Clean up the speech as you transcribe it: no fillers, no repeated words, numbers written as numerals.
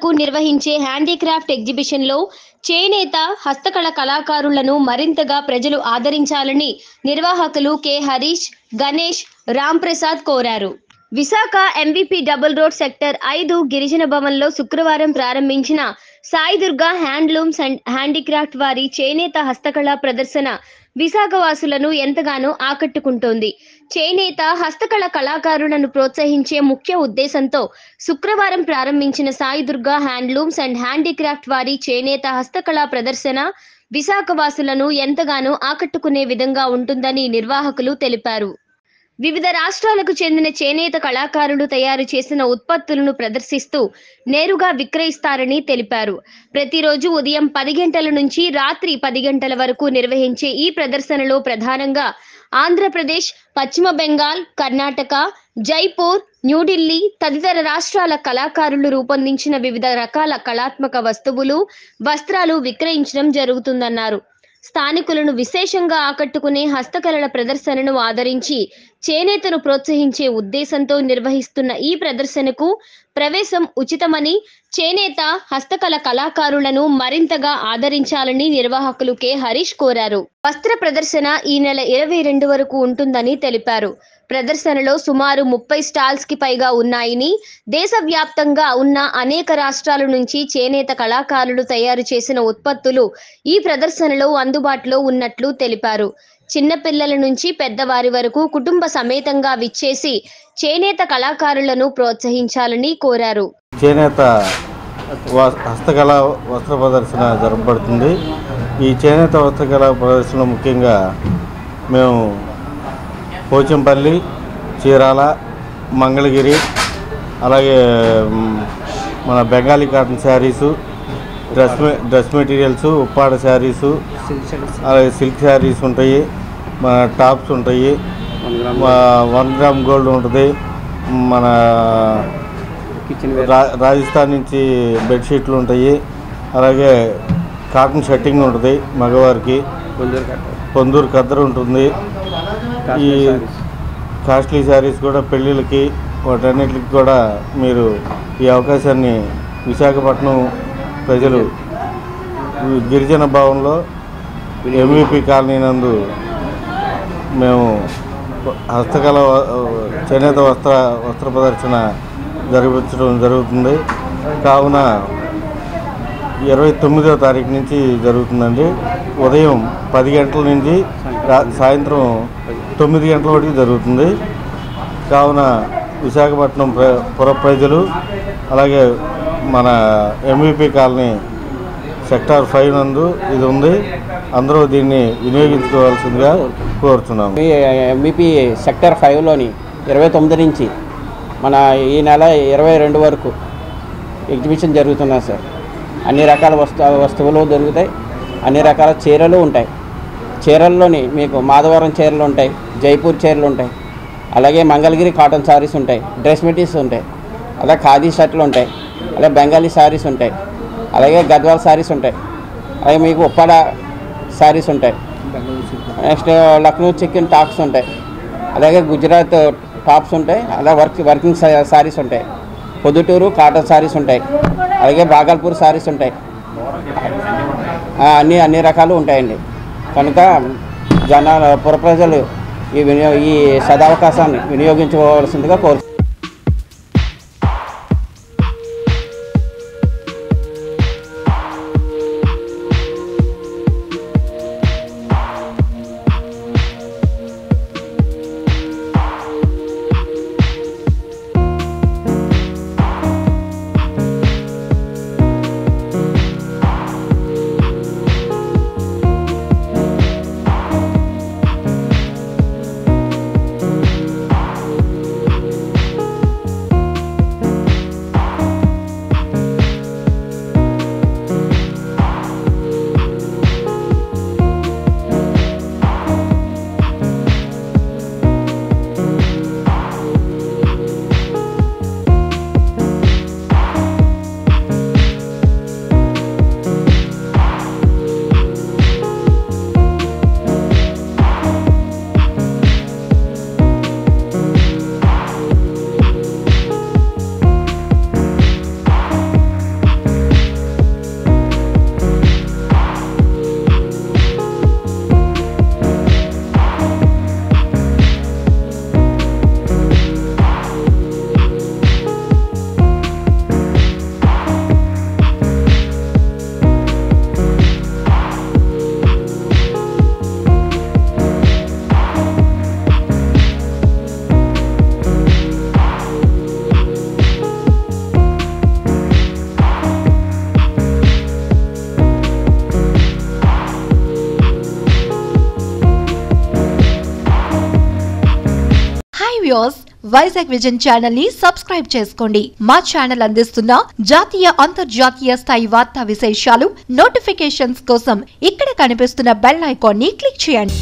వరకు నిర్వహించే హ్యాండీక్రాఫ్ట్ ఎగ్జిబిషన్లో చేనేత హస్తకళ కళాకారులను మరింతగా ప్రజలు ఆదరించాలని నిర్వాహకులు కె హరీష్, గణేష్, రాంప్రసాద్ కోరారు. Visakha MVP double road sector 5 గిరిజన భవన్లో శుక్రవారం ప్రారంభించిన Sai Durga handlooms and handicraft వారి చేనేత హస్తకళ ప్రదర్శన విశాఖ వాసులను ఎంతగానో ఆకట్టుకుంటోంది. చేనేత హస్తకళ కళాకారులను ప్రోత్సహించే ముఖ్య ఉద్దేశంతో శుక్రవారం ప్రారంభించిన Sai Durga handlooms and handicraft వారి చేనేత హస్తకళ ప్రదర్శన విశాఖ వాసులను ఎంతగానో ఆకట్టుకునే విధంగా ఉంటుందని నిర్వాహకులు తెలిపారు. వివిధ రాష్ట్రాలకు చెందిన చేనేత కళాకారులు తయారు చేసిన ఉత్పత్తులను ప్రదర్శిస్తూ నేరుగా విక్రయిస్తారని తెలిపారు. ప్రతిరోజు ఉదయం 10 గంటల నుంచి రాత్రి 10 గంటల వరకు నిర్వహించే ఈ ప్రదర్శనలో ప్రధానంగా ఆంధ్రప్రదేశ్, పశ్చిమ బెంగాల్, కర్ణాటక, జైపూర్, న్యూఢిల్లీ తదితర రాష్ట్రాల కళాకారులు రూపొందించిన వివిధ రకాల కళాత్మక వస్తువులు, వస్త్రాలు విక్రయించడం జరుగుతుందన్నారు. స్థానికులను విశేషంగా ఆకట్టుకునే హస్తకళల ప్రదర్శనను ఆదరించి చేనేతను ప్రోత్సహించే ఉద్దేశంతో నిర్వహిస్తున్న ఈ ప్రదర్శనకు ప్రవేశం ఉచితమని, చేనేత హస్తకళ కళాకారులను మరింతగా ఆదరించాలని నిర్వాహకులు కె హరీష్ కోరారు. వస్త్ర ప్రదర్శన ఈ నెల 22 వరకు ఉంటుందని తెలిపారు. ప్రదర్శనలో సుమారు 30 స్టాల్స్ కి పైగా ఉన్నాయని, దేశవ్యాప్తంగా ఉన్న అనేక రాష్ట్రాల నుంచి చేనేత కళాకారులు తయారు చేసిన ఉత్పత్తులు ఈ ప్రదర్శనలో అందుబాటులో ఉన్నట్లు తెలిపారు. చిన్నపిల్లల నుంచి పెద్దవారి వరకు కుటుంబ సమేతంగా విచ్చేసి చేనేత కళాకారులను ప్రోత్సహించాలని కోరారు. చేనేత హస్తకళ వస్త్ర ప్రదర్శన జరపబడుతుంది. ఈ చేనేత హస్తకళ ప్రదర్శన ముఖ్యంగా మేము పోచంపల్లి, చీరాల, మంగళగిరి, అలాగే మన Bengali cotton saris, dress materials, Uppada saris, అలాగే సిల్క్ శారీస్ ఉంటాయి, మన టాప్స్ ఉంటాయి, 1 గ్రామ్ గోల్డ్ ఉంటుంది, మన రాజస్థాన్ నుంచి బెడ్షీట్లు ఉంటాయి, అలాగే కాటన్ షర్టింగ్ ఉంటుంది మగవారికి, పొందూరు ఖద్దరు ఉంటుంది. ఈ కాస్ట్లీ శారీస్ కూడా పెళ్ళిళ్ళకి వాటన్నిటికి కూడా మీరు ఈ అవకాశాన్ని విశాఖపట్నం ప్రజలు గిరిజన భవన్లో ఎంవిపి కాలనీ నందు మేము హస్తకళ చేనేత వస్త్ర ప్రదర్శన జరిపించడం జరుగుతుంది. కావున 29వ తారీఖు నుంచి జరుగుతుందండి. ఉదయం 10 గంటల నుంచి సాయంత్రం 9 గంటల వరకు జరుగుతుంది. కావున విశాఖపట్నం పుర ప్రజలు, అలాగే మన ఎంవిపి కాలనీ సెక్టార్ 5 నందు ఇది ఉంది, అందరూ దీన్ని వినియోగించుకోవాల్సిందిగా కోరుతున్నాము. ఎంవిపి సెక్టార్ 5లోని 29 నుంచి మన ఈ నెల 22 వరకు ఎగ్జిబిషన్ జరుగుతున్నాయి సార్. అన్ని రకాల వస్తువులు దొరుకుతాయి, అన్ని రకాల చీరలు ఉంటాయి. చీరల్లోని మీకు మాధవరం చీరలు ఉంటాయి, జైపూర్ చీరలు ఉంటాయి, అలాగే మంగళగిరి కాటన్ శారీస్ ఉంటాయి, డ్రెస్ మెటీరియల్స్ ఉంటాయి, అలాగే ఖాదీ షర్ట్లు ఉంటాయి, అలాగే బెంగాలీ శారీస్ ఉంటాయి, అలాగే గద్వాల్ శారీస్ ఉంటాయి, అలాగే మీకు ఉప్పాడ శారీస్ ఉంటాయి, నెక్స్ట్ లక్నో చికెన్ టాప్స్ ఉంటాయి, అలాగే గుజరాత్ టాప్స్ ఉంటాయి, అలా వర్కింగ్ శారీస్ ఉంటాయి, పొద్దుటూరు కాటన్ శారీస్ ఉంటాయి, అలాగే బాగల్పూర్ శారీస్ ఉంటాయి. అన్ని రకాలు ఉంటాయండి. కనుక పుర ప్రజలు ఈ సదవకాశాన్ని వినియోగించుకోవాల్సిందిగా కోరుతున్నాను. వ్యూయర్స్, వైజాగ్ విజన్ ఛానల్ ని సబ్స్క్రైబ్ చేసుకోండి. మా ఛానల్ అందిస్తున్న జాతీయ అంతర్జాతీయ స్థాయి వార్తా విశేషాలు నోటిఫికేషన్స్ కోసం ఇక్కడ కనిపిస్తున్న బెల్ ఐకాన్ ని క్లిక్ చేయండి.